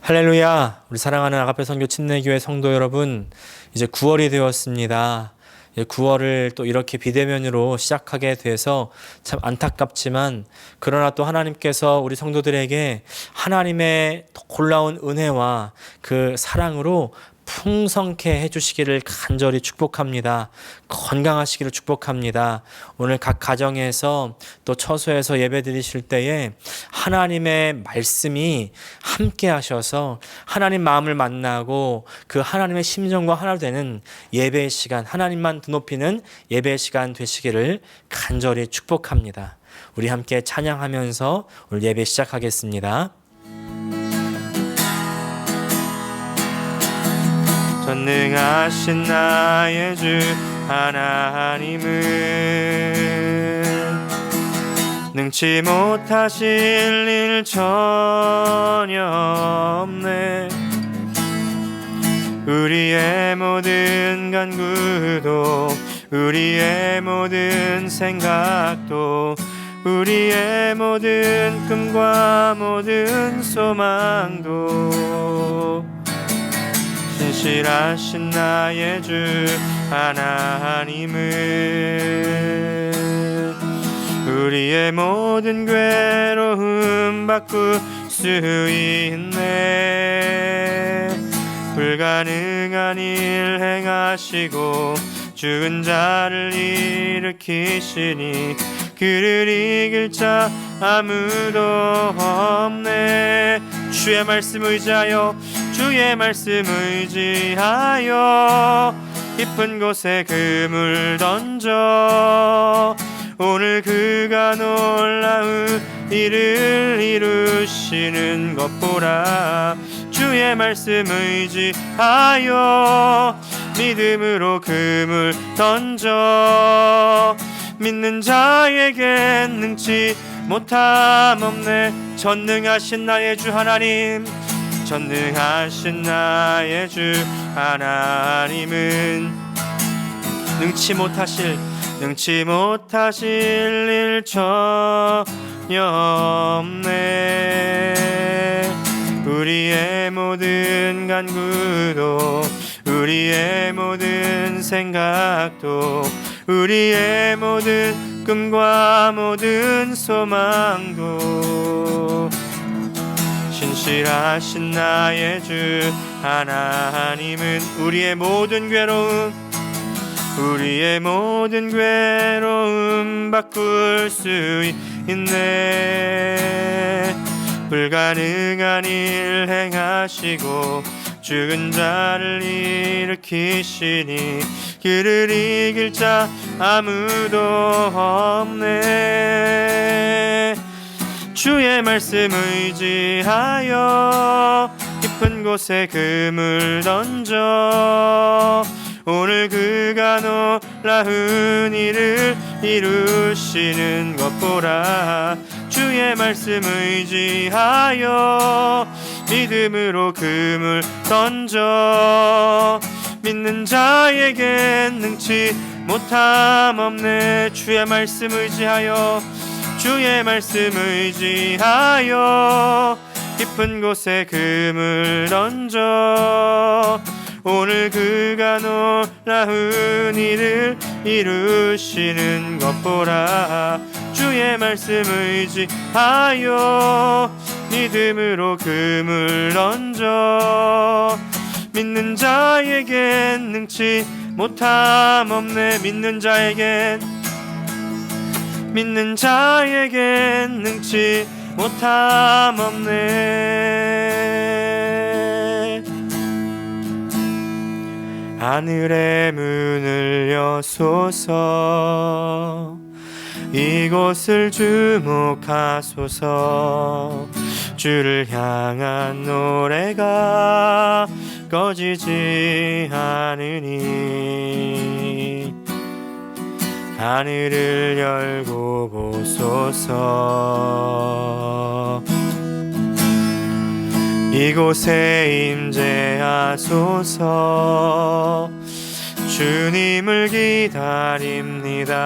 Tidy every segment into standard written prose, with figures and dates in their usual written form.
할렐루야! 우리 사랑하는 아가페 선교 침례교회 성도 여러분, 이제 9월이 되었습니다. 9월을 또 이렇게 비대면으로 시작하게 돼서 참 안타깝지만, 그러나 또 하나님께서 우리 성도들에게 하나님의 놀라운 은혜와 그 사랑으로 풍성케 해주시기를 간절히 축복합니다. 건강하시기를 축복합니다. 오늘 각 가정에서 또 처소에서 예배 드리실 때에 하나님의 말씀이 함께 하셔서 하나님 마음을 만나고 그 하나님의 심정과 하나 되는 예배의 시간, 하나님만 높이는 예배의 시간 되시기를 간절히 축복합니다. 우리 함께 찬양하면서 오늘 예배 시작하겠습니다. 전능하신 나의 주 하나님은 능치 못하실 일 전혀 없네. 우리의 모든 간구도 우리의 모든 생각도 우리의 모든 꿈과 모든 소망도 신실하신 나의 주 하나님은 우리의 모든 괴로움 바꿀 수 있네. 불가능한 일 행하시고 죽은 자를 일으키시니 그를 이길 자 아무도 없네. 주의 말씀 의지하여 주의 말씀 의지하여 깊은 곳에 그물 던져 오늘 그가 놀라운 일을 이루시는 것 보라. 주의 말씀 의지하여 믿음으로 그물 던져 믿는 자에겐 능치 못함 없네. 전능하신 나의 주 하나님, 전능하신 나의 주 하나님은 능치 못하실 일 전혀 없네. 우리의 모든 간구도 우리의 모든 생각도 우리의 모든 꿈과 모든 소망도 신실하신 나의 주 하나님은 우리의 모든 괴로움 바꿀 수 있네. 불가능한 일 행하시고 죽은 자를 일으키시니 그를 이길 자 아무도 없네. 주의 말씀 의지하여 깊은 곳에 그물 던져 오늘 그가 놀라운 일을 이루시는 것 보라. 주의 말씀 의지하여 믿음으로 그물 던져 믿는 자에겐 능치 못함 없네. 주의 말씀 의지하여 깊은 곳에 그물 던져 오늘 그가 놀라운 일을 이루시는 것 보라. 주의 말씀 의지하여 믿음으로 그물 던져 믿는 자에겐 능치 못함 없네. 믿는 자에겐 능치 못함 없네. 하늘의 문을 여소서 이곳을 주목하소서. 주를 향한 노래가 꺼지지 않으니 하늘을 열고 보소서. 이곳에 임재하소서. 주님을 기다립니다.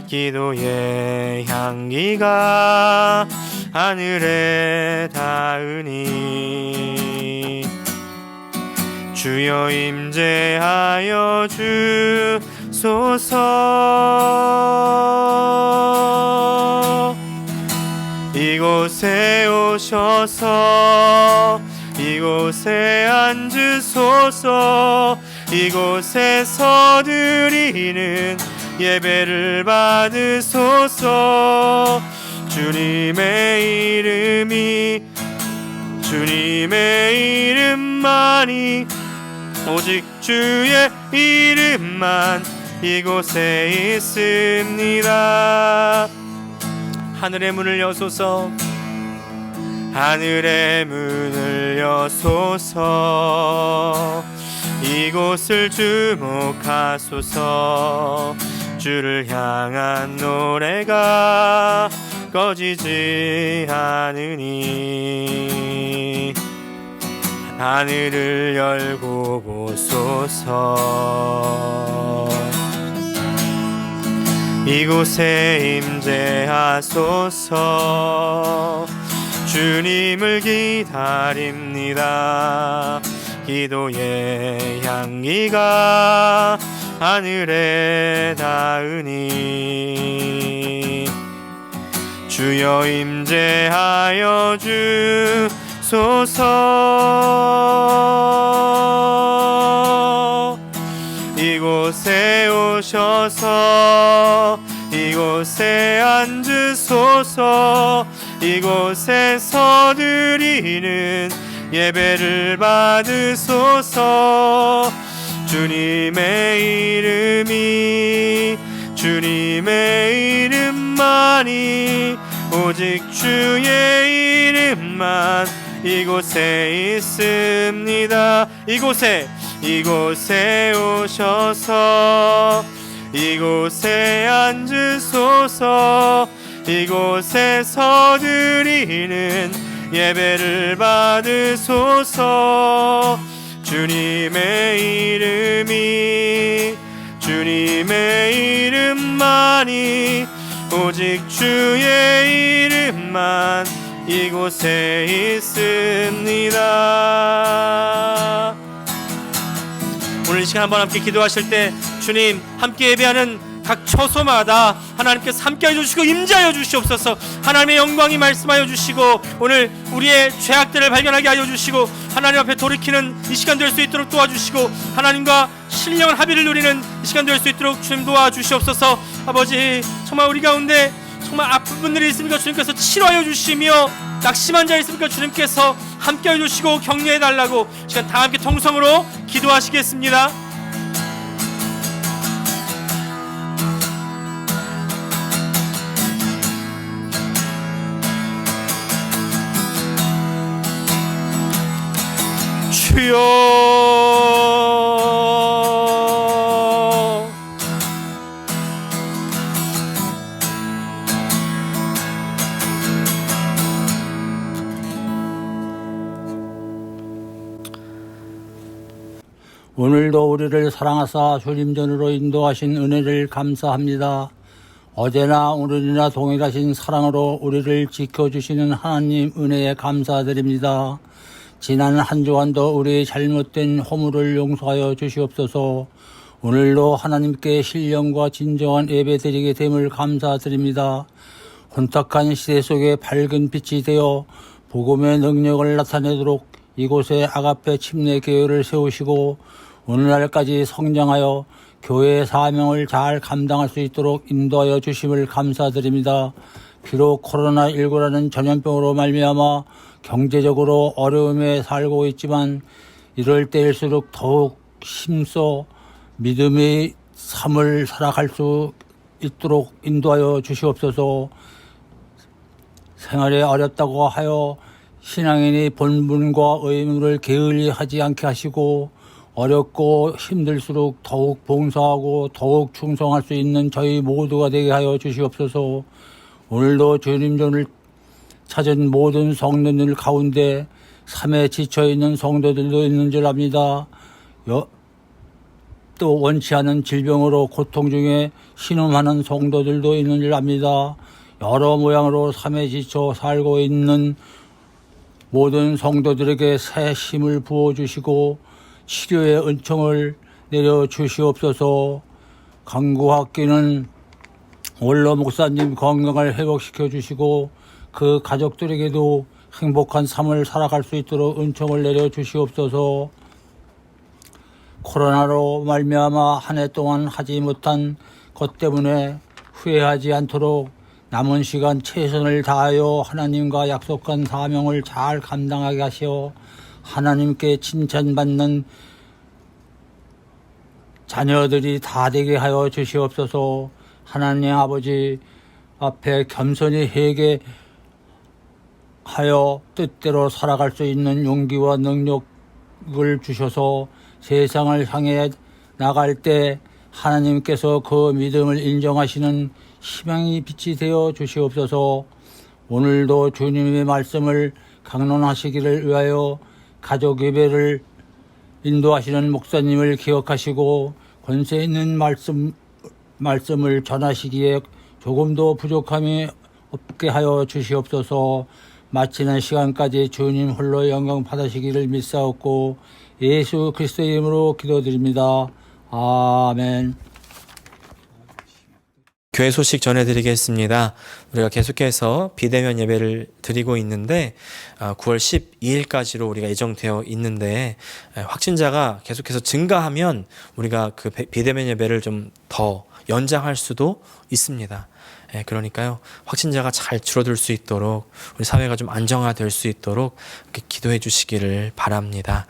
기도의 향기가 하늘에 닿으니 주여 임재하여 주소서. 이곳에 오셔서 이곳에 앉으소서. 이곳에서 드리는 예배를 받으소서. 주님의 이름만이 오직 주의 이름만 이곳에 있습니다. 하늘의 문을 여소서. 하늘의 문을 여소서. 이곳을 주목하소서. 주를 향한 노래가 꺼지지 않으니 하늘을 열고 보소서. 이곳에 임재하소서. 주님을 기다립니다. 기도의 향기가 하늘에 닿으니 주여 임재하여 주소서. 이곳에 오셔서 이곳에 앉으소서. 이곳에서 드리는 예배를 받으소서. 주님의 이름만이 오직 주의 이름만 이곳에 있습니다. 이곳에 오셔서 이곳에 앉으소서. 이곳에서 드리는 예배를 받으소서. 주님의 이름만이 오직 주의 이름만 이곳에 있습니다. 오늘 이 시간 한번 함께 기도하실 때 주님 함께 예배하는 각 처소마다 하나님께서 함께하여 주시고 임재하여 주시옵소서. 하나님의 영광이 말씀하여 주시고 오늘 우리의 죄악들을 발견하게 하여 주시고 하나님 앞에 돌이키는 이 시간 될 수 있도록 도와주시고 하나님과 신령한 합의를 누리는 이 시간 될 수 있도록 주님 도와주시옵소서. 아버지, 정말 우리 가운데 정말 아픈 분들이 있습니까? 주님께서 치료하여 주시며 낙심한 자 있습니까? 주님께서 함께하여 주시고 격려해 달라고 시간 다 함께 통성으로 기도하시겠습니다. 주여, 오늘도 우리를 사랑하사 주님 전으로 인도하신 은혜를 감사합니다. 어제나 오늘이나 동일하신 사랑으로 우리를 지켜주시는 하나님 은혜에 감사드립니다. 지난 한 주간도 우리의 잘못된 허물을 용서하여 주시옵소서. 오늘도 하나님께 신령과 진정한 예배 드리게 됨을 감사드립니다. 혼탁한 시대 속에 밝은 빛이 되어 복음의 능력을 나타내도록 이곳에 아가페 침례 교회를 세우시고 오늘날까지 성장하여 교회의 사명을 잘 감당할 수 있도록 인도하여 주심을 감사드립니다. 비록 코로나19라는 전염병으로 말미암아 경제적으로 어려움에 살고 있지만 이럴 때일수록 더욱 힘써 믿음의 삶을 살아갈 수 있도록 인도하여 주시옵소서. 생활이 어렵다고 하여 신앙인이 본분과 의무를 게을리 하지 않게 하시고 어렵고 힘들수록 더욱 봉사하고 더욱 충성할 수 있는 저희 모두가 되게 하여 주시옵소서. 오늘도 주님 전을 찾은 모든 성도들 가운데 삶에 지쳐있는 성도들도 있는 줄 압니다. 또 원치 않은 질병으로 고통 중에 신음하는 성도들도 있는 줄 압니다. 여러 모양으로 삶에 지쳐 살고 있는 모든 성도들에게 새 힘을 부어주시고 치료의 은총을 내려 주시옵소서. 강구학기는 원로 목사님 건강을 회복시켜 주시고 그 가족들에게도 행복한 삶을 살아갈 수 있도록 은총을 내려 주시옵소서. 코로나로 말미암아 한 해 동안 하지 못한 것 때문에 후회하지 않도록 남은 시간 최선을 다하여 하나님과 약속한 사명을 잘 감당하게 하시어 하나님께 칭찬받는 자녀들이 다 되게 하여 주시옵소서. 하나님 아버지 앞에 겸손히 회개하여 뜻대로 살아갈 수 있는 용기와 능력을 주셔서 세상을 향해 나갈 때 하나님께서 그 믿음을 인정하시는 희망의 빛이 되어 주시옵소서. 오늘도 주님의 말씀을 강론하시기를 위하여 가족 예배를 인도하시는 목사님을 기억하시고 권세 있는 말씀을 전하시기에 조금도 부족함이 없게 하여 주시옵소서. 마치는 시간까지 주님 홀로 영광 받으시기를 믿사옵고 예수 그리스도의 이름으로 기도드립니다. 아멘. 교회 소식 전해드리겠습니다. 우리가 계속해서 비대면 예배를 드리고 있는데 9월 12일까지로 우리가 예정되어 있는데 확진자가 계속해서 증가하면 우리가 그 비대면 예배를 좀 더 연장할 수도 있습니다. 그러니까요, 확진자가 잘 줄어들 수 있도록 우리 사회가 좀 안정화될 수 있도록 기도해 주시기를 바랍니다.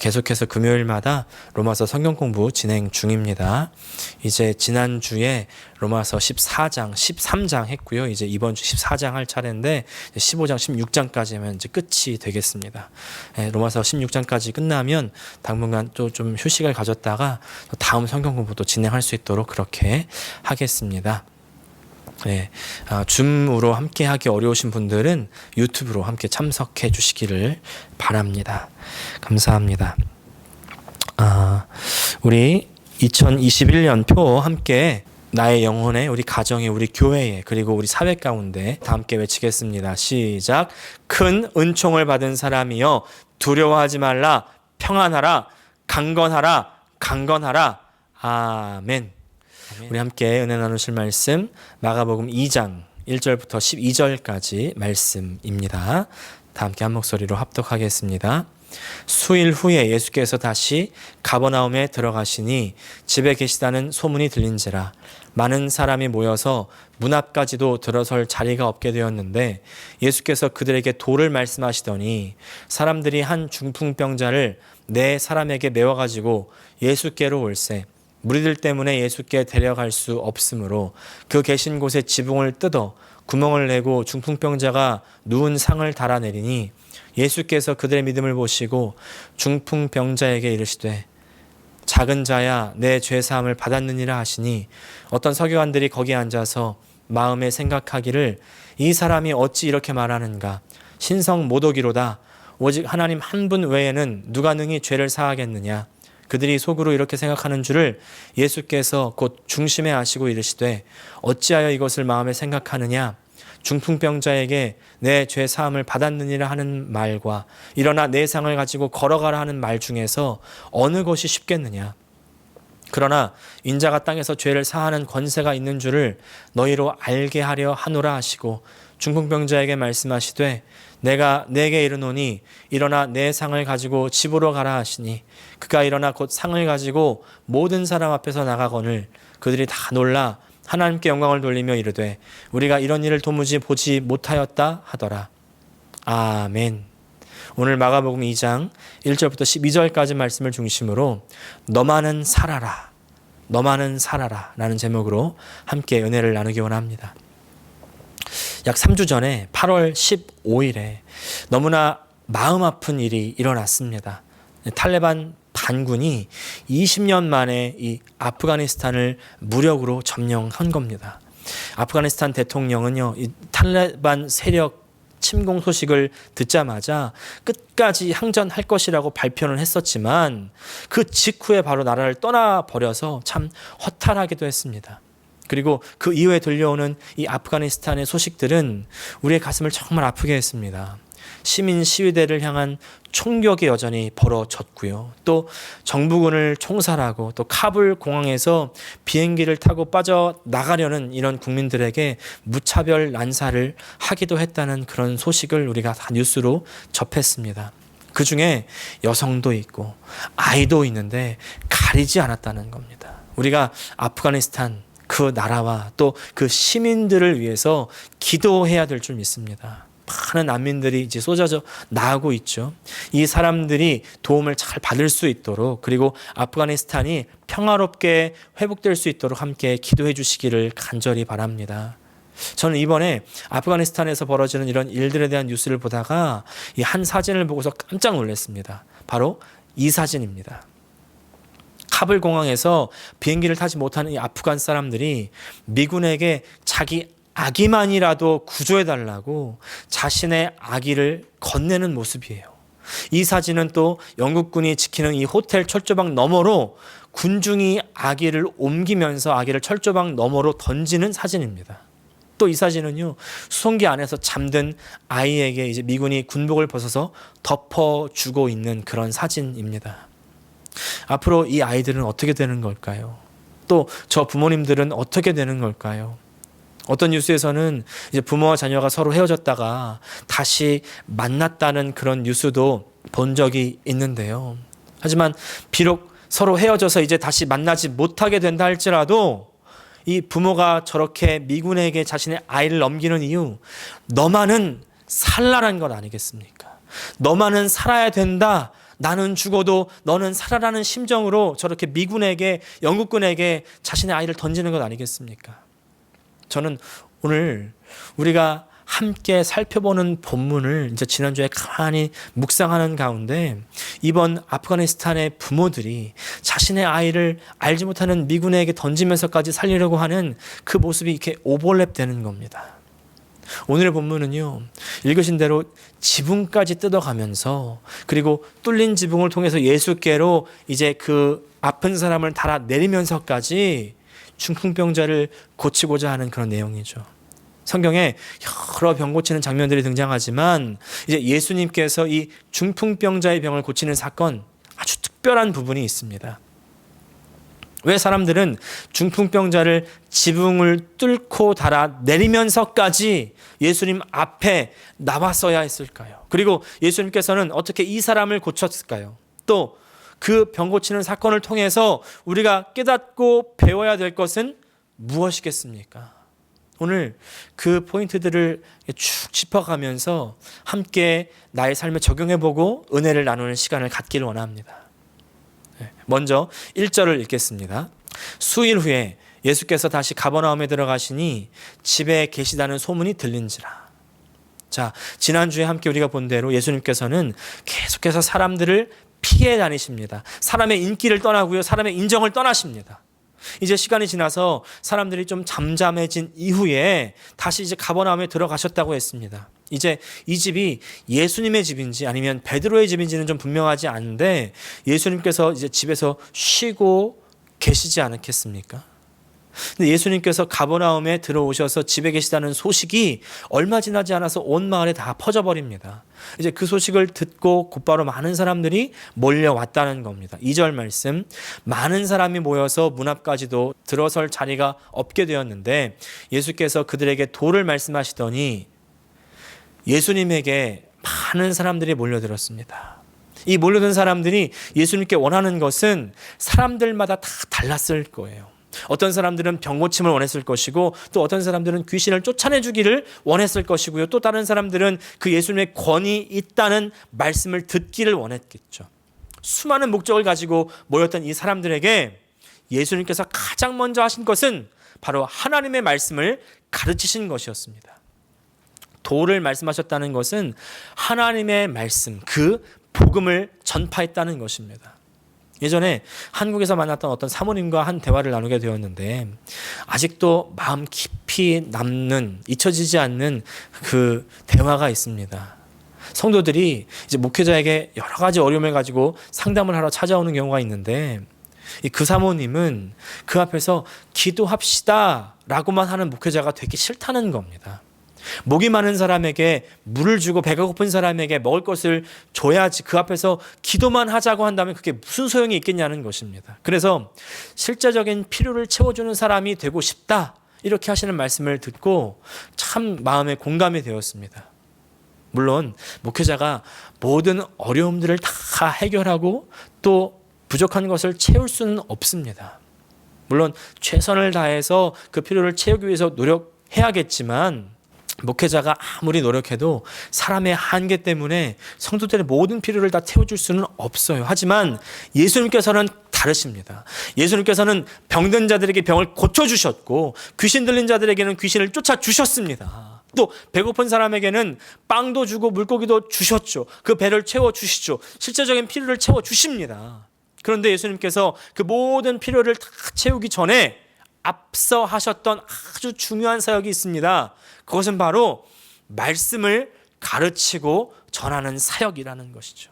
계속해서 금요일마다 로마서 성경 공부 진행 중입니다. 이제 지난주에 로마서 14장, 13장 했고요. 이제 이번 주 14장 할 차례인데 15장, 16장까지 하면 이제 끝이 되겠습니다. 로마서 16장까지 끝나면 당분간 또 좀 휴식을 가졌다가 다음 성경 공부도 진행할 수 있도록 그렇게 하겠습니다. 네, 줌으로 함께 하기 어려우신 분들은 유튜브로 함께 참석해 주시기를 바랍니다. 감사합니다. 우리 2021년 표 함께 나의 영혼에, 우리 가정에, 우리 교회에, 그리고 우리 사회 가운데 다 함께 외치겠습니다. 시작. 큰 은총을 받은 사람이여 두려워하지 말라. 평안하라. 강건하라. 강건하라. 아멘. 우리 함께 은혜 나누실 말씀 마가복음 2장 1절부터 12절까지 말씀입니다. 다 함께 한 목소리로 합독하겠습니다. 수일 후에 예수께서 다시 가버나움에 들어가시니 집에 계시다는 소문이 들린지라 많은 사람이 모여서 문 앞까지도 들어설 자리가 없게 되었는데 예수께서 그들에게 도를 말씀하시더니 사람들이 한 중풍병자를 네 사람에게 메워가지고 예수께로 올세 무리들 때문에 예수께 데려갈 수 없으므로 그 계신 곳에 지붕을 뜯어 구멍을 내고 중풍병자가 누운 상을 달아내리니 예수께서 그들의 믿음을 보시고 중풍병자에게 이르시되 작은 자야 내 죄사함을 받았느니라 하시니 어떤 서기관들이 거기에 앉아서 마음에 생각하기를 이 사람이 어찌 이렇게 말하는가 신성 모독이로다 오직 하나님 한 분 외에는 누가 능히 죄를 사하겠느냐 그들이 속으로 이렇게 생각하는 줄을 예수께서 곧 중심에 아시고 이르시되 어찌하여 이것을 마음에 생각하느냐 중풍병자에게 내 죄 사함을 받았느니라 하는 말과 일어나 내 상을 가지고 걸어가라 하는 말 중에서 어느 것이 쉽겠느냐 그러나 인자가 땅에서 죄를 사하는 권세가 있는 줄을 너희로 알게 하려 하노라 하시고 중풍병자에게 말씀하시되 내가 내게 이르노니 일어나 내 상을 가지고 집으로 가라 하시니 그가 일어나 곧 상을 가지고 모든 사람 앞에서 나가거늘 그들이 다 놀라 하나님께 영광을 돌리며 이르되 우리가 이런 일을 도무지 보지 못하였다 하더라. 아멘. 오늘 마가복음 2장 1절부터 12절까지 말씀을 중심으로 너만은 살아라, 너만은 살아라 라는 제목으로 함께 은혜를 나누기 원합니다. 약 3주 전에 8월 15일에 너무나 마음 아픈 일이 일어났습니다. 탈레반 반군이 20년 만에 이 아프가니스탄을 무력으로 점령한 겁니다. 아프가니스탄 대통령은요, 이 탈레반 세력 침공 소식을 듣자마자 끝까지 항전할 것이라고 발표는 했었지만 그 직후에 바로 나라를 떠나버려서 참 허탈하기도 했습니다. 그리고 그 이후에 들려오는 이 아프가니스탄의 소식들은 우리의 가슴을 정말 아프게 했습니다. 시민 시위대를 향한 총격이 여전히 벌어졌고요. 또 정부군을 총살하고 또 카불 공항에서 비행기를 타고 빠져나가려는 이런 국민들에게 무차별 난사를 하기도 했다는 그런 소식을 우리가 다 뉴스로 접했습니다. 그 중에 여성도 있고 아이도 있는데 가리지 않았다는 겁니다. 우리가 아프가니스탄 그 나라와 또 그 시민들을 위해서 기도해야 될 줄 믿습니다. 많은 난민들이 이제 쏟아져 나오고 있죠. 이 사람들이 도움을 잘 받을 수 있도록, 그리고 아프가니스탄이 평화롭게 회복될 수 있도록 함께 기도해 주시기를 간절히 바랍니다. 저는 이번에 아프가니스탄에서 벌어지는 이런 일들에 대한 뉴스를 보다가 이 한 사진을 보고서 깜짝 놀랐습니다. 바로 이 사진입니다. 카불 공항에서 비행기를 타지 못하는 이 아프간 사람들이 미군에게 자기 아기만이라도 구조해달라고 자신의 아기를 건네는 모습이에요. 이 사진은 또 영국군이 지키는 이 호텔 철조망 너머로 군중이 아기를 옮기면서 아기를 철조망 너머로 던지는 사진입니다. 또 이 사진은요, 수송기 안에서 잠든 아이에게 이제 미군이 군복을 벗어서 덮어주고 있는 그런 사진입니다. 앞으로 이 아이들은 어떻게 되는 걸까요? 또 저 부모님들은 어떻게 되는 걸까요? 어떤 뉴스에서는 이제 부모와 자녀가 서로 헤어졌다가 다시 만났다는 그런 뉴스도 본 적이 있는데요. 하지만 비록 서로 헤어져서 이제 다시 만나지 못하게 된다 할지라도 이 부모가 저렇게 미군에게 자신의 아이를 넘기는 이유, 너만은 살라는 것 아니겠습니까? 너만은 살아야 된다. 나는 죽어도 너는 살아라는 심정으로 저렇게 미군에게, 영국군에게 자신의 아이를 던지는 것 아니겠습니까? 저는 오늘 우리가 함께 살펴보는 본문을 이제 지난주에 가만히 묵상하는 가운데 이번 아프가니스탄의 부모들이 자신의 아이를 알지 못하는 미군에게 던지면서까지 살리려고 하는 그 모습이 이렇게 오버랩되는 겁니다. 오늘의 본문은요, 읽으신 대로 지붕까지 뜯어가면서, 그리고 뚫린 지붕을 통해서 예수께로 이제 그 아픈 사람을 달아 내리면서까지 중풍병자를 고치고자 하는 그런 내용이죠. 성경에 여러 병 고치는 장면들이 등장하지만 이제 예수님께서 이 중풍병자의 병을 고치는 사건, 아주 특별한 부분이 있습니다. 왜 사람들은 중풍병자를 지붕을 뚫고 달아 내리면서까지 예수님 앞에 나왔어야 했을까요? 그리고 예수님께서는 어떻게 이 사람을 고쳤을까요? 또 그 병 고치는 사건을 통해서 우리가 깨닫고 배워야 될 것은 무엇이겠습니까? 오늘 그 포인트들을 쭉 짚어가면서 함께 나의 삶에 적용해보고 은혜를 나누는 시간을 갖기를 원합니다. 먼저 1절을 읽겠습니다. 수일 후에 예수께서 다시 가버나움에 들어가시니 집에 계시다는 소문이 들린지라. 자, 지난주에 함께 우리가 본 대로 예수님께서는 계속해서 사람들을 피해 다니십니다. 사람의 인기를 떠나고요, 사람의 인정을 떠나십니다. 이제 시간이 지나서 사람들이 좀 잠잠해진 이후에 다시 이제 가버나움에 들어가셨다고 했습니다. 이제 이 집이 예수님의 집인지 아니면 베드로의 집인지는 좀 분명하지 않은데 예수님께서 이제 집에서 쉬고 계시지 않겠습니까? 근데 예수님께서 가버나움에 들어오셔서 집에 계시다는 소식이 얼마 지나지 않아서 온 마을에 다 퍼져버립니다. 이제 그 소식을 듣고 곧바로 많은 사람들이 몰려왔다는 겁니다. 2절 말씀, 많은 사람이 모여서 문 앞까지도 들어설 자리가 없게 되었는데 예수께서 그들에게 도를 말씀하시더니 예수님에게 많은 사람들이 몰려들었습니다. 이 몰려든 사람들이 예수님께 원하는 것은 사람들마다 다 달랐을 거예요. 어떤 사람들은 병 고침을 원했을 것이고, 또 어떤 사람들은 귀신을 쫓아내주기를 원했을 것이고요, 또 다른 사람들은 그 예수님의 권위 있다는 말씀을 듣기를 원했겠죠. 수많은 목적을 가지고 모였던 이 사람들에게 예수님께서 가장 먼저 하신 것은 바로 하나님의 말씀을 가르치신 것이었습니다. 도를 말씀하셨다는 것은 하나님의 말씀, 그 복음을 전파했다는 것입니다. 예전에 한국에서 만났던 어떤 사모님과 한 대화를 나누게 되었는데 아직도 마음 깊이 남는, 잊혀지지 않는 그 대화가 있습니다. 성도들이 이제 목회자에게 여러 가지 어려움을 가지고 상담을 하러 찾아오는 경우가 있는데 그 사모님은 그 앞에서 기도합시다 라고만 하는 목회자가 되기 싫다는 겁니다. 목이 마른 사람에게 물을 주고 배가 고픈 사람에게 먹을 것을 줘야지 그 앞에서 기도만 하자고 한다면 그게 무슨 소용이 있겠냐는 것입니다. 그래서 실제적인 필요를 채워주는 사람이 되고 싶다 이렇게 하시는 말씀을 듣고 참 마음에 공감이 되었습니다. 물론 목회자가 모든 어려움들을 다 해결하고 또 부족한 것을 채울 수는 없습니다. 물론 최선을 다해서 그 필요를 채우기 위해서 노력해야겠지만 목회자가 아무리 노력해도 사람의 한계 때문에 성도들의 모든 필요를 다 채워줄 수는 없어요. 하지만 예수님께서는 다르십니다. 예수님께서는 병든 자들에게 병을 고쳐주셨고 귀신 들린 자들에게는 귀신을 쫓아주셨습니다. 또 배고픈 사람에게는 빵도 주고 물고기도 주셨죠. 그 배를 채워주시죠. 실제적인 필요를 채워주십니다. 그런데 예수님께서 그 모든 필요를 다 채우기 전에 앞서 하셨던 아주 중요한 사역이 있습니다. 그것은 바로 말씀을 가르치고 전하는 사역이라는 것이죠.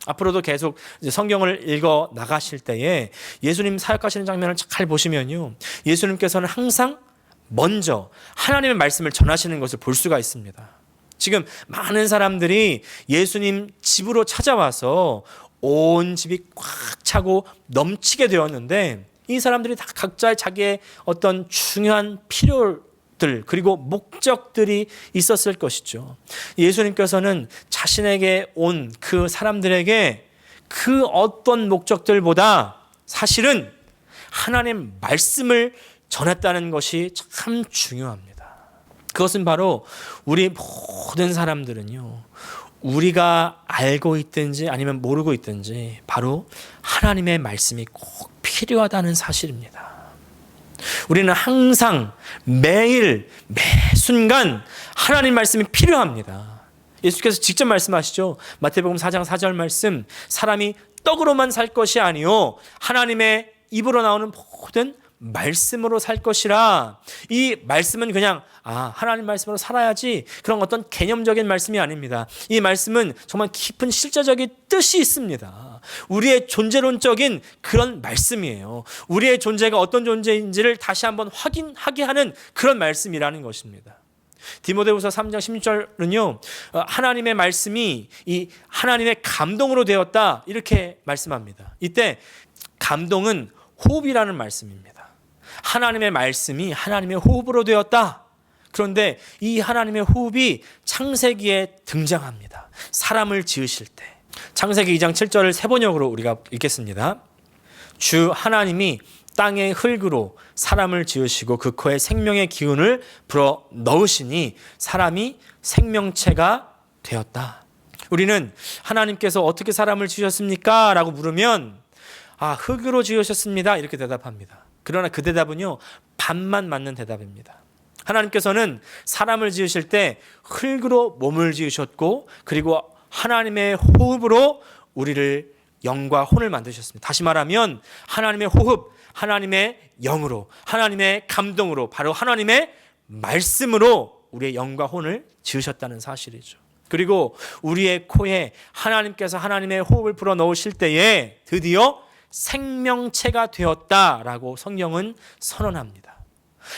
앞으로도 계속 이제 성경을 읽어 나가실 때에 예수님 사역하시는 장면을 잘 보시면요. 예수님께서는 항상 먼저 하나님의 말씀을 전하시는 것을 볼 수가 있습니다. 지금 많은 사람들이 예수님 집으로 찾아와서 온 집이 꽉 차고 넘치게 되었는데 이 사람들이 다 각자의 자기의 어떤 중요한 필요들 그리고 목적들이 있었을 것이죠. 예수님께서는 자신에게 온 그 사람들에게 그 어떤 목적들보다 사실은 하나님 말씀을 전했다는 것이 참 중요합니다. 그것은 바로 우리 모든 사람들은요. 우리가 알고 있든지 아니면 모르고 있든지 바로 하나님의 말씀이 꼭 필요하다는 사실입니다. 우리는 항상 매일 매 순간 하나님 말씀이 필요합니다. 예수께서 직접 말씀하시죠. 마태복음 4장 4절 말씀 사람이 떡으로만 살 것이 아니요 하나님의 입으로 나오는 모든 말씀으로 살 것이라. 이 말씀은 그냥 하나님 말씀으로 살아야지 그런 어떤 개념적인 말씀이 아닙니다. 이 말씀은 정말 깊은 실제적인 뜻이 있습니다. 우리의 존재론적인 그런 말씀이에요. 우리의 존재가 어떤 존재인지를 다시 한번 확인하게 하는 그런 말씀이라는 것입니다. 디모데후서 3장 16절은요. 하나님의 말씀이 이 하나님의 감동으로 되었다 이렇게 말씀합니다. 이때 감동은 호흡이라는 말씀입니다. 하나님의 말씀이 하나님의 호흡으로 되었다. 그런데 이 하나님의 호흡이 창세기에 등장합니다. 사람을 지으실 때. 창세기 2장 7절을 세번역으로 우리가 읽겠습니다. 주 하나님이 땅의 흙으로 사람을 지으시고 그 코에 생명의 기운을 불어 넣으시니 사람이 생명체가 되었다. 우리는 하나님께서 어떻게 사람을 지으셨습니까? 라고 물으면 흙으로 지으셨습니다. 이렇게 대답합니다. 그러나 그 대답은요, 반만 맞는 대답입니다. 하나님께서는 사람을 지으실 때 흙으로 몸을 지으셨고 그리고 하나님의 호흡으로 우리를 영과 혼을 만드셨습니다. 다시 말하면 하나님의 호흡, 하나님의 영으로, 하나님의 감동으로, 바로 하나님의 말씀으로 우리의 영과 혼을 지으셨다는 사실이죠. 그리고 우리의 코에 하나님께서 하나님의 호흡을 불어 넣으실 때에 드디어 생명체가 되었다라고 성경은 선언합니다.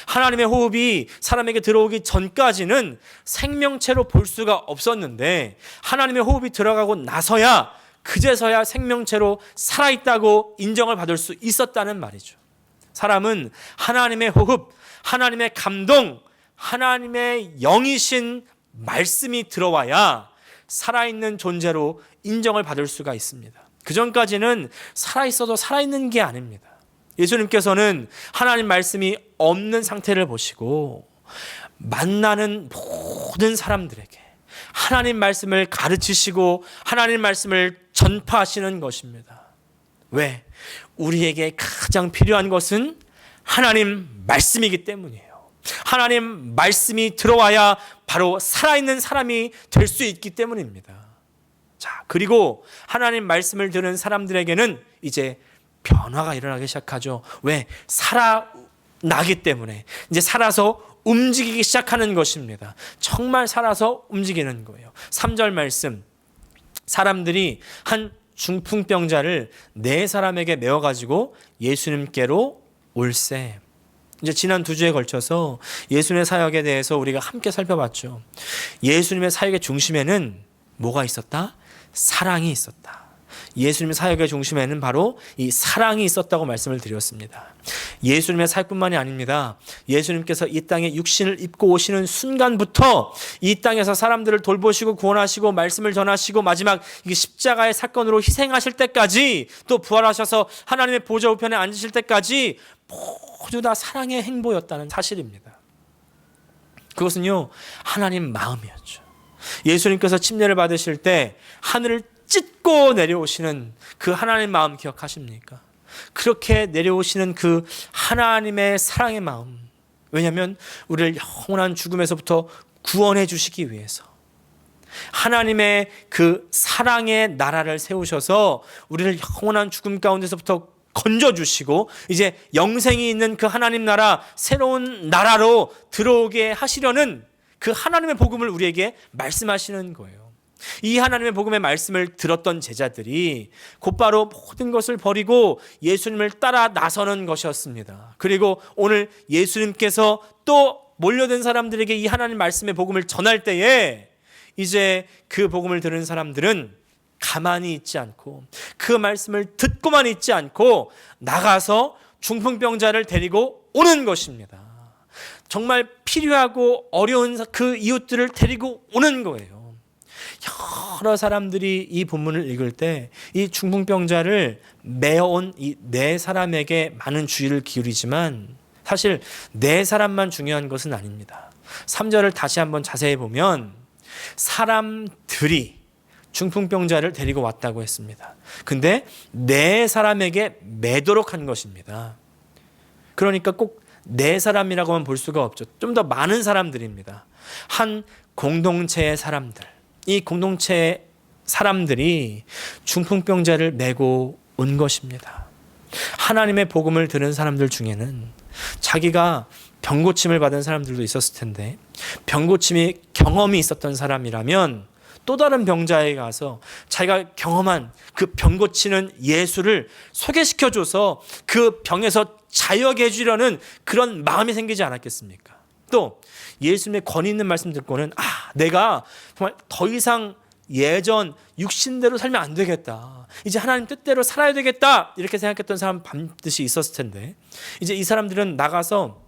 하나님의 호흡이 사람에게 들어오기 전까지는 생명체로 볼 수가 없었는데 하나님의 호흡이 들어가고 나서야 그제서야 생명체로 살아있다고 인정을 받을 수 있었다는 말이죠. 사람은 하나님의 호흡, 하나님의 감동, 하나님의 영이신 말씀이 들어와야 살아있는 존재로 인정을 받을 수가 있습니다. 그 전까지는 살아있어도 살아있는 게 아닙니다. 예수님께서는 하나님 말씀이 없는 상태를 보시고 만나는 모든 사람들에게 하나님 말씀을 가르치시고 하나님 말씀을 전파하시는 것입니다. 왜? 우리에게 가장 필요한 것은 하나님 말씀이기 때문이에요. 하나님 말씀이 들어와야 바로 살아있는 사람이 될 수 있기 때문입니다. 자, 그리고 하나님 말씀을 들은 사람들에게는 이제 변화가 일어나기 시작하죠. 왜? 살아나기 때문에 이제 살아서 움직이기 시작하는 것입니다. 정말 살아서 움직이는 거예요. 3절 말씀, 사람들이 한 중풍병자를 4사람에게 메워가지고 예수님께로 올세. 이제 지난 2주에 걸쳐서 예수님의 사역에 대해서 우리가 함께 살펴봤죠. 예수님의 사역의 중심에는 뭐가 있었다? 사랑이 있었다. 예수님의 사역의 중심에는 바로 이 사랑이 있었다고 말씀을 드렸습니다. 예수님의 사역뿐만이 아닙니다. 예수님께서 이 땅에 육신을 입고 오시는 순간부터 이 땅에서 사람들을 돌보시고 구원하시고 말씀을 전하시고 마지막 이 십자가의 사건으로 희생하실 때까지, 또 부활하셔서 하나님의 보좌 우편에 앉으실 때까지 모두 다 사랑의 행보였다는 사실입니다. 그것은요, 하나님 마음이었죠. 예수님께서 침례를 받으실 때 하늘을 찢고 내려오시는 그 하나님 마음 기억하십니까? 그렇게 내려오시는 그 하나님의 사랑의 마음. 왜냐하면 우리를 영원한 죽음에서부터 구원해 주시기 위해서, 하나님의 그 사랑의 나라를 세우셔서 우리를 영원한 죽음 가운데서부터 건져주시고 이제 영생이 있는 그 하나님 나라, 새로운 나라로 들어오게 하시려는 그 하나님의 복음을 우리에게 말씀하시는 거예요. 이 하나님의 복음의 말씀을 들었던 제자들이 곧바로 모든 것을 버리고 예수님을 따라 나서는 것이었습니다. 그리고 오늘 예수님께서 또 몰려든 사람들에게 이 하나님 말씀의 복음을 전할 때에 이제 그 복음을 들은 사람들은 가만히 있지 않고 그 말씀을 듣고만 있지 않고 나가서 중풍병자를 데리고 오는 것입니다. 정말 필요하고 어려운 그 이웃들을 데리고 오는 거예요. 여러 사람들이 이 본문을 읽을 때 이 중풍병자를 메어온 이 네 사람에게 많은 주의를 기울이지만 사실 네 사람만 중요한 것은 아닙니다. 3절을 다시 한번 자세히 보면 사람들이 중풍병자를 데리고 왔다고 했습니다. 근데 네 사람에게 매도록 한 것입니다. 그러니까 꼭 네 사람이라고만 볼 수가 없죠. 좀 더 많은 사람들입니다. 한 공동체의 사람들, 이 공동체의 사람들이 중풍병자를 메고 온 것입니다. 하나님의 복음을 들은 사람들 중에는 자기가 병고침을 받은 사람들도 있었을 텐데, 병고침이 경험이 있었던 사람이라면 또 다른 병자에 가서 자기가 경험한 그 병고치는 예수를 소개시켜줘서 그 병에서 자유하게 해주려는 그런 마음이 생기지 않았겠습니까? 또 예수님의 권위 있는 말씀 듣고는 내가 정말 더 이상 예전 육신대로 살면 안 되겠다, 이제 하나님 뜻대로 살아야 되겠다, 이렇게 생각했던 사람 반드시 있었을 텐데, 이제 이 사람들은 나가서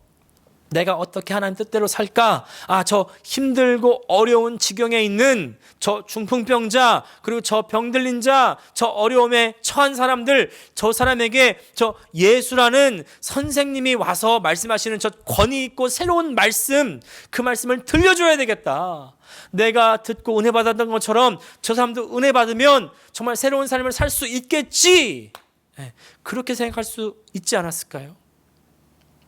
내가 어떻게 하나님 뜻대로 살까? 저 힘들고 어려운 지경에 있는 저 중풍병자, 그리고 저 병들린 자, 저 어려움에 처한 사람들, 저 사람에게 저 예수라는 선생님이 와서 말씀하시는 저 권위 있고 새로운 말씀, 그 말씀을 들려줘야 되겠다. 내가 듣고 은혜 받았던 것처럼 저 사람도 은혜 받으면 정말 새로운 삶을 살 수 있겠지. 그렇게 생각할 수 있지 않았을까요?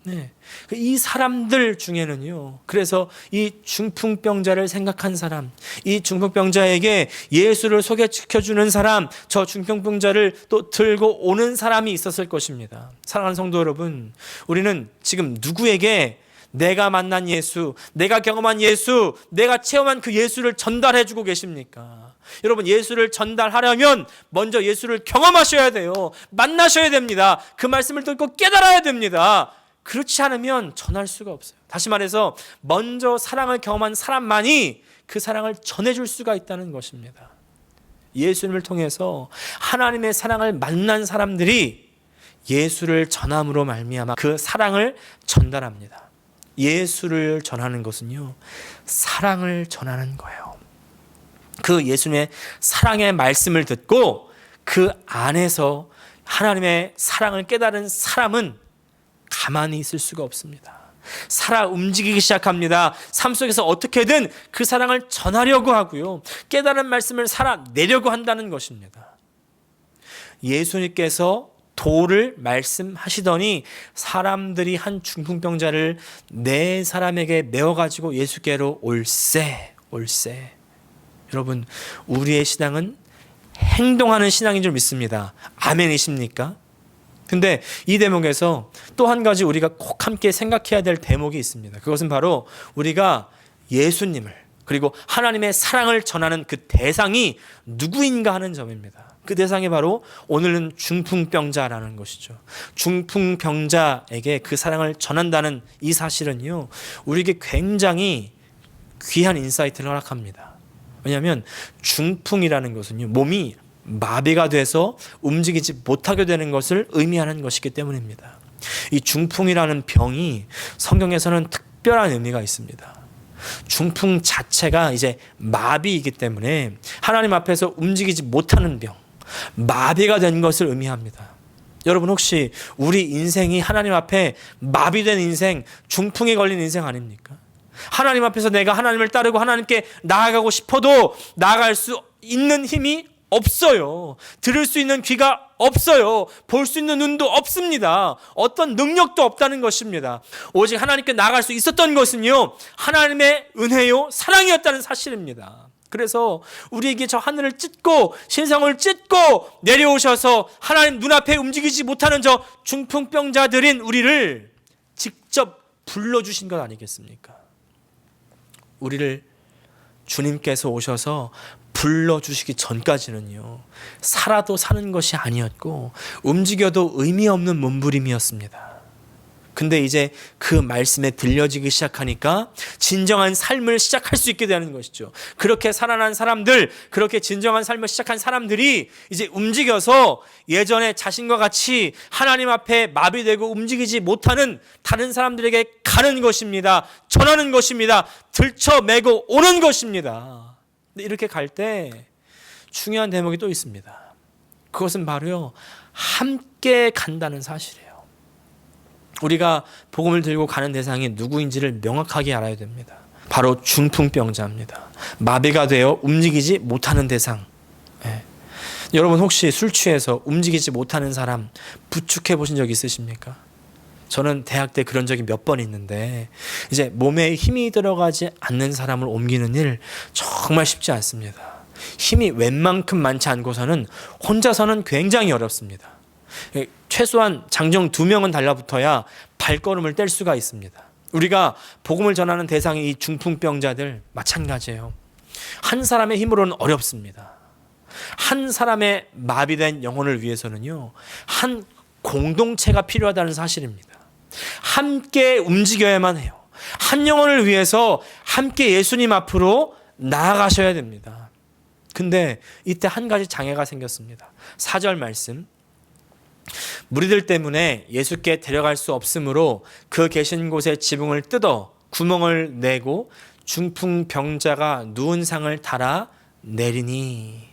네. 이 사람들 중에는요, 그래서 이 중풍병자를 생각한 사람, 이 중풍병자에게 예수를 소개시켜주는 사람, 저 중풍병자를 또 들고 오는 사람이 있었을 것입니다. 사랑하는 성도 여러분, 우리는 지금 누구에게 내가 만난 예수, 내가 경험한 예수, 내가 체험한 그 예수를 전달해주고 계십니까? 여러분, 예수를 전달하려면 먼저 예수를 경험하셔야 돼요. 만나셔야 됩니다. 그 말씀을 듣고 깨달아야 됩니다. 그렇지 않으면 전할 수가 없어요. 다시 말해서 먼저 사랑을 경험한 사람만이 그 사랑을 전해줄 수가 있다는 것입니다. 예수님을 통해서 하나님의 사랑을 만난 사람들이 예수를 전함으로 말미암아 그 사랑을 전달합니다. 예수를 전하는 것은요, 사랑을 전하는 거예요. 그 예수님의 사랑의 말씀을 듣고 그 안에서 하나님의 사랑을 깨달은 사람은 가만히 있을 수가 없습니다. 살아 움직이기 시작합니다. 삶 속에서 어떻게든 그 사랑을 전하려고 하고요, 깨달은 말씀을 살아내려고 한다는 것입니다. 예수님께서 도를 말씀하시더니 사람들이 한 중풍병자를 네 사람에게 메어가지고 예수께로 올세. 여러분, 우리의 신앙은 행동하는 신앙인 줄 믿습니다. 아멘이십니까? 근데 이 대목에서 또 한 가지 우리가 꼭 함께 생각해야 될 대목이 있습니다. 그것은 바로 우리가 예수님을, 그리고 하나님의 사랑을 전하는 그 대상이 누구인가 하는 점입니다. 그 대상이 바로 오늘은 중풍병자라는 것이죠. 중풍병자에게 그 사랑을 전한다는 이 사실은요, 우리에게 굉장히 귀한 인사이트를 허락합니다. 왜냐하면 중풍이라는 것은요, 몸이 마비가 돼서 움직이지 못하게 되는 것을 의미하는 것이기 때문입니다. 이 중풍이라는 병이 성경에서는 특별한 의미가 있습니다. 중풍 자체가 이제 마비이기 때문에 하나님 앞에서 움직이지 못하는 병, 마비가 된 것을 의미합니다. 여러분 혹시 우리 인생이 하나님 앞에 마비된 인생, 중풍에 걸린 인생 아닙니까? 하나님 앞에서 내가 하나님을 따르고 하나님께 나아가고 싶어도 나아갈 수 있는 힘이 없어요. 들을 수 있는 귀가 없어요. 볼 수 있는 눈도 없습니다. 어떤 능력도 없다는 것입니다. 오직 하나님께 나아갈 수 있었던 것은요, 하나님의 은혜요, 사랑이었다는 사실입니다. 그래서 우리에게 저 하늘을 찢고 신성을 찢고 내려오셔서 하나님 눈앞에 움직이지 못하는 저 중풍병자들인 우리를 직접 불러주신 것 아니겠습니까? 우리를 주님께서 오셔서 불러주시기 전까지는요, 살아도 사는 것이 아니었고 움직여도 의미 없는 몸부림이었습니다. 근데 이제 그 말씀에 들려지기 시작하니까 진정한 삶을 시작할 수 있게 되는 것이죠. 그렇게 살아난 사람들, 그렇게 진정한 삶을 시작한 사람들이 이제 움직여서 예전에 자신과 같이 하나님 앞에 마비되고 움직이지 못하는 다른 사람들에게 가는 것입니다. 전하는 것입니다. 들쳐매고 오는 것입니다. 근데 이렇게 갈 때 중요한 대목이 또 있습니다. 그것은 바로요, 함께 간다는 사실이에요. 우리가 복음을 들고 가는 대상이 누구인지를 명확하게 알아야 됩니다. 바로 중풍병자입니다. 마비가 되어 움직이지 못하는 대상. 예. 여러분 혹시 술 취해서 움직이지 못하는 사람 부축해 보신 적 있으십니까? 저는 대학 때 그런 적이 몇 번 있는데 이제 몸에 힘이 들어가지 않는 사람을 옮기는 일 정말 쉽지 않습니다. 힘이 웬만큼 많지 않고서는 혼자서는 굉장히 어렵습니다. 최소한 장정 2명은 달라붙어야 발걸음을 뗄 수가 있습니다. 우리가 복음을 전하는 대상이 이 중풍병자들 마찬가지예요. 한 사람의 힘으로는 어렵습니다. 한 사람의 마비된 영혼을 위해서는요, 한 공동체가 필요하다는 사실입니다. 함께 움직여야만 해요. 한 영혼을 위해서 함께 예수님 앞으로 나아가셔야 됩니다. 근데 이때 한 가지 장애가 생겼습니다. 4절 말씀, 무리들 때문에 예수께 데려갈 수 없으므로 그 계신 곳에 지붕을 뜯어 구멍을 내고 중풍병자가 누운 상을 달아 내리니.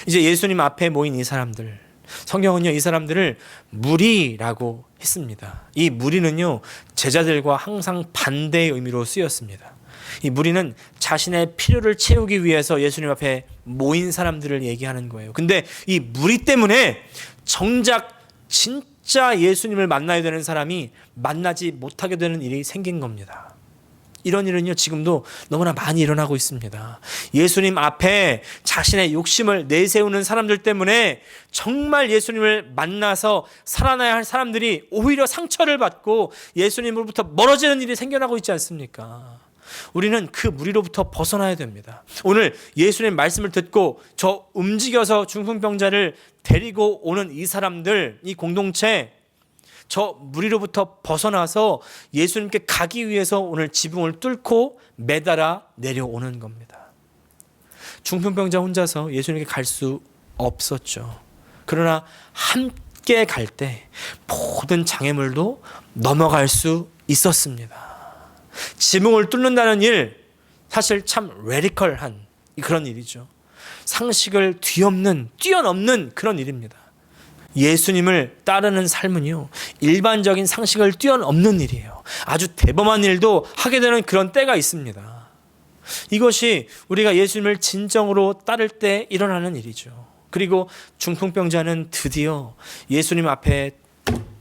이제 예수님 앞에 모인 이 사람들, 성경은요, 이 사람들을 무리라고 했습니다. 이 무리는요, 제자들과 항상 반대의 의미로 쓰였습니다. 이 무리는 자신의 필요를 채우기 위해서 예수님 앞에 모인 사람들을 얘기하는 거예요. 근데 이 무리 때문에 정작 진짜 예수님을 만나야 되는 사람이 만나지 못하게 되는 일이 생긴 겁니다. 이런 일은요, 지금도 너무나 많이 일어나고 있습니다. 예수님 앞에 자신의 욕심을 내세우는 사람들 때문에 정말 예수님을 만나서 살아나야 할 사람들이 오히려 상처를 받고 예수님으로부터 멀어지는 일이 생겨나고 있지 않습니까? 우리는 그 무리로부터 벗어나야 됩니다. 오늘 예수님 말씀을 듣고 저 움직여서 중풍병자를 데리고 오는 이 사람들, 이 공동체, 저 무리로부터 벗어나서 예수님께 가기 위해서 오늘 지붕을 뚫고 매달아 내려오는 겁니다. 중풍병자 혼자서 예수님께 갈 수 없었죠. 그러나 함께 갈 때 모든 장애물도 넘어갈 수 있었습니다. 지붕을 뚫는다는 일, 사실 참 레디컬한 그런 일이죠. 상식을 뛰어넘는 그런 일입니다. 예수님을 따르는 삶은요, 일반적인 상식을 뛰어넘는 일이에요. 아주 대범한 일도 하게 되는 그런 때가 있습니다. 이것이 우리가 예수님을 진정으로 따를 때 일어나는 일이죠. 그리고 중풍병자는 드디어 예수님 앞에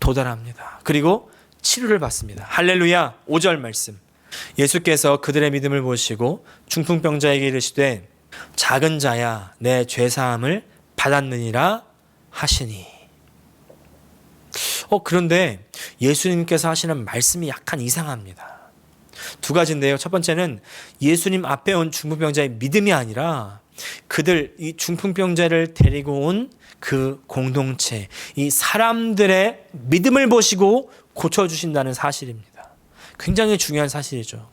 도달합니다. 그리고 치료를 받습니다. 할렐루야. 5절 말씀, 예수께서 그들의 믿음을 보시고 중풍병자에게 이르시되 작은 자야, 내 죄사함을 받았느니라 하시니. 그런데 예수님께서 하시는 말씀이 약간 이상합니다. 두 가지인데요. 첫 번째는 예수님 앞에 온 중풍병자의 믿음이 아니라 그들 이 중풍병자를 데리고 온 그 공동체, 이 사람들의 믿음을 보시고 고쳐주신다는 사실입니다. 굉장히 중요한 사실이죠.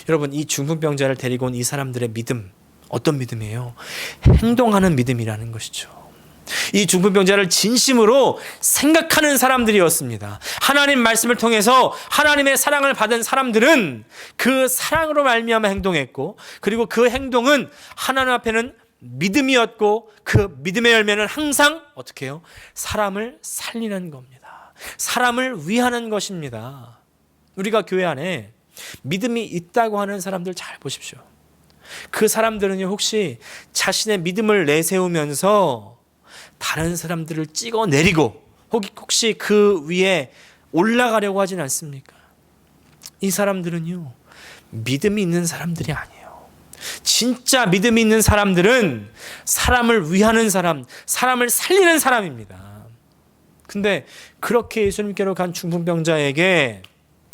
여러분, 이 중풍병자를 데리고 온 이 사람들의 믿음, 어떤 믿음이에요? 행동하는 믿음이라는 것이죠. 이 중풍병자를 진심으로 생각하는 사람들이었습니다. 하나님 말씀을 통해서 하나님의 사랑을 받은 사람들은 그 사랑으로 말미암아 행동했고, 그리고 그 행동은 하나님 앞에는 믿음이었고, 그 믿음의 열매는 항상 어떻게 해요? 사람을 살리는 겁니다. 사람을 위하는 것입니다. 우리가 교회 안에 믿음이 있다고 하는 사람들 잘 보십시오. 그 사람들은요, 혹시 자신의 믿음을 내세우면서 다른 사람들을 찍어내리고 혹시 그 위에 올라가려고 하진 않습니까? 이 사람들은요, 믿음이 있는 사람들이 아니에요. 진짜 믿음이 있는 사람들은 사람을 위하는 사람, 사람을 살리는 사람입니다. 근데 그렇게 예수님께로 간 중풍병자에게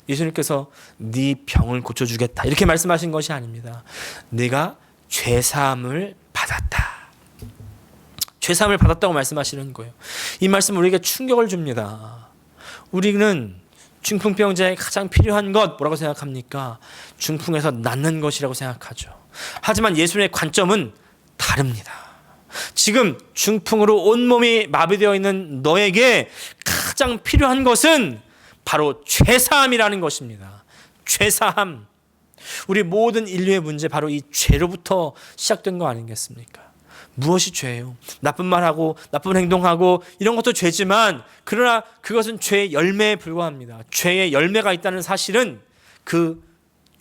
예수님께서 네 병을 고쳐주겠다 이렇게 말씀하신 것이 아닙니다. 네가 죄사함을 받았다. 죄사함을 받았다고 말씀하시는 거예요. 이 말씀은 우리에게 충격을 줍니다. 우리는 중풍병자에 가장 필요한 것 뭐라고 생각합니까? 중풍에서 낫는 것이라고 생각하죠. 하지만 예수님의 관점은 다릅니다. 지금 중풍으로 온몸이 마비되어 있는 너에게 가장 필요한 것은 바로 죄사함이라는 것입니다. 죄사함. 우리 모든 인류의 문제 바로 이 죄로부터 시작된 거 아니겠습니까? 무엇이 죄예요? 나쁜 말하고 나쁜 행동하고 이런 것도 죄지만, 그러나 그것은 죄의 열매에 불과합니다. 죄의 열매가 있다는 사실은 그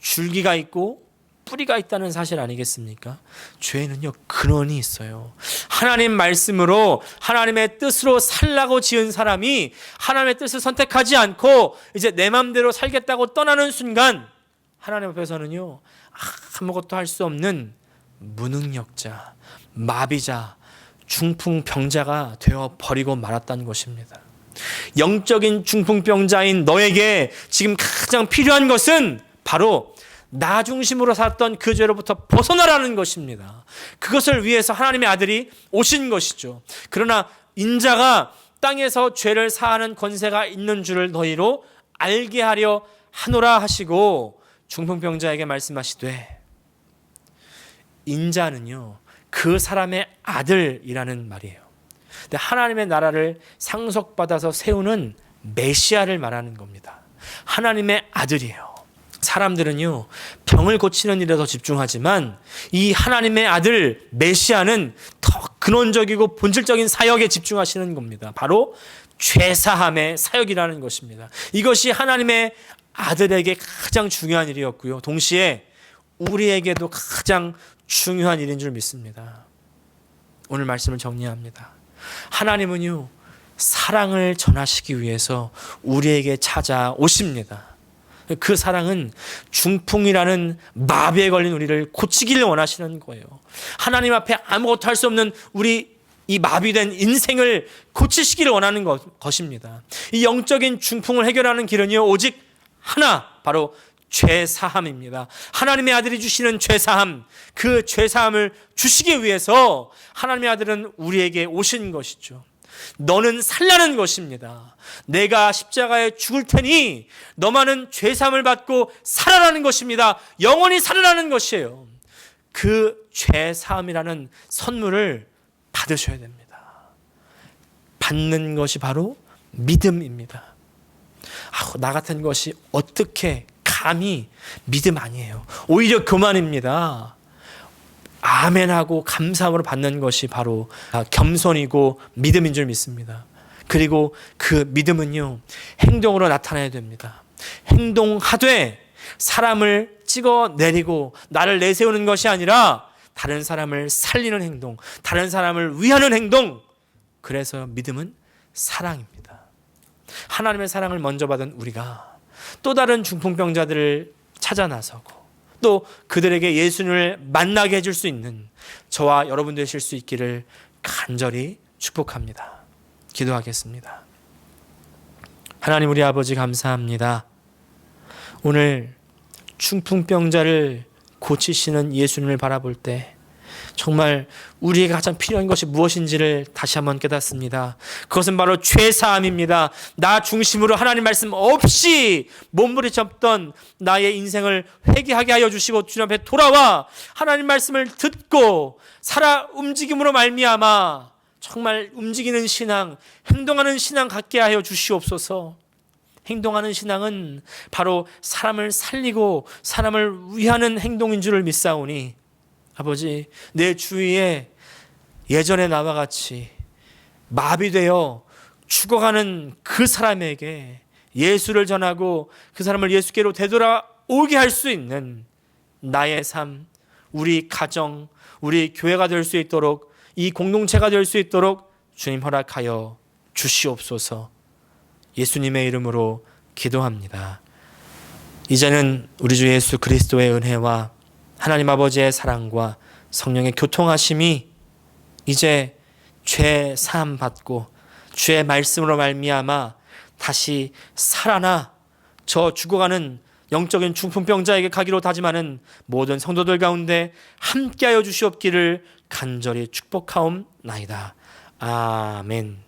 줄기가 있고 뿌리가 있다는 사실 아니겠습니까? 죄는요, 근원이 있어요. 하나님 말씀으로 하나님의 뜻으로 살라고 지은 사람이 하나님의 뜻을 선택하지 않고 이제 내 마음대로 살겠다고 떠나는 순간 하나님 앞에서는요, 아무것도 할 수 없는 무능력자, 마비자, 중풍병자가 되어버리고 말았다는 것입니다. 영적인 중풍병자인 너에게 지금 가장 필요한 것은 바로 나 중심으로 살았던 그 죄로부터 벗어나라는 것입니다. 그것을 위해서 하나님의 아들이 오신 것이죠. 그러나 인자가 땅에서 죄를 사하는 권세가 있는 줄을 너희로 알게 하려 하노라 하시고 중풍병자에게 말씀하시되, 인자는요, 그 사람의 아들이라는 말이에요. 근데 하나님의 나라를 상속받아서 세우는 메시아를 말하는 겁니다. 하나님의 아들이에요. 사람들은요, 병을 고치는 일에 더 집중하지만 이 하나님의 아들 메시아는 더 근원적이고 본질적인 사역에 집중하시는 겁니다. 바로 죄사함의 사역이라는 것입니다. 이것이 하나님의 아들에게 가장 중요한 일이었고요, 동시에 우리에게도 가장 중요한 일인 줄 믿습니다. 오늘 말씀을 정리합니다. 하나님은요, 사랑을 전하시기 위해서 우리에게 찾아오십니다. 그 사랑은 중풍이라는 마비에 걸린 우리를 고치기를 원하시는 거예요. 하나님 앞에 아무것도 할 수 없는 우리 이 마비된 인생을 고치시기를 원하는 것입니다. 이 영적인 중풍을 해결하는 길은요, 오직 하나, 바로 죄사함입니다. 하나님의 아들이 주시는 죄사함, 그 죄사함을 주시기 위해서 하나님의 아들은 우리에게 오신 것이죠. 너는 살라는 것입니다. 내가 십자가에 죽을 테니 너만은 죄사함을 받고 살아라는 것입니다. 영원히 살아라는 것이에요. 그 죄사함이라는 선물을 받으셔야 됩니다. 받는 것이 바로 믿음입니다. 나 같은 것이 어떻게 감히 믿음 아니에요. 오히려 교만입니다. 아멘하고 감사함으로 받는 것이 바로 겸손이고 믿음인 줄 믿습니다. 그리고 그 믿음은요, 행동으로 나타나야 됩니다. 행동하되 사람을 찍어내리고 나를 내세우는 것이 아니라 다른 사람을 살리는 행동, 다른 사람을 위하는 행동. 그래서 믿음은 사랑입니다. 하나님의 사랑을 먼저 받은 우리가 또 다른 중풍병자들을 찾아 나서고 또 그들에게 예수님을 만나게 해줄 수 있는 저와 여러분 되실 수 있기를 간절히 축복합니다. 기도하겠습니다. 하나님 우리 아버지 감사합니다. 오늘 중풍병자를 고치시는 예수님을 바라볼 때 정말 우리에게 가장 필요한 것이 무엇인지를 다시 한번 깨닫습니다. 그것은 바로 죄사함입니다. 나 중심으로 하나님 말씀 없이 몸부림쳤던 나의 인생을 회개하게 하여 주시고 주님 앞에 돌아와 하나님 말씀을 듣고 살아 움직임으로 말미암아 정말 움직이는 신앙, 행동하는 신앙 갖게 하여 주시옵소서. 행동하는 신앙은 바로 사람을 살리고 사람을 위하는 행동인 줄을 믿사오니 아버지, 내 주위에 예전에 나와 같이 마비되어 죽어가는 그 사람에게 예수를 전하고 그 사람을 예수께로 되돌아오게 할 수 있는 나의 삶, 우리 가정, 우리 교회가 될 수 있도록, 이 공동체가 될 수 있도록 주님 허락하여 주시옵소서. 예수님의 이름으로 기도합니다. 이제는 우리 주 예수 그리스도의 은혜와 하나님 아버지의 사랑과 성령의 교통하심이 이제 죄 사함 받고 주의 말씀으로 말미암아 다시 살아나 저 죽어가는 영적인 중풍병자에게 가기로 다짐하는 모든 성도들 가운데 함께하여 주시옵기를 간절히 축복하옵나이다. 아멘.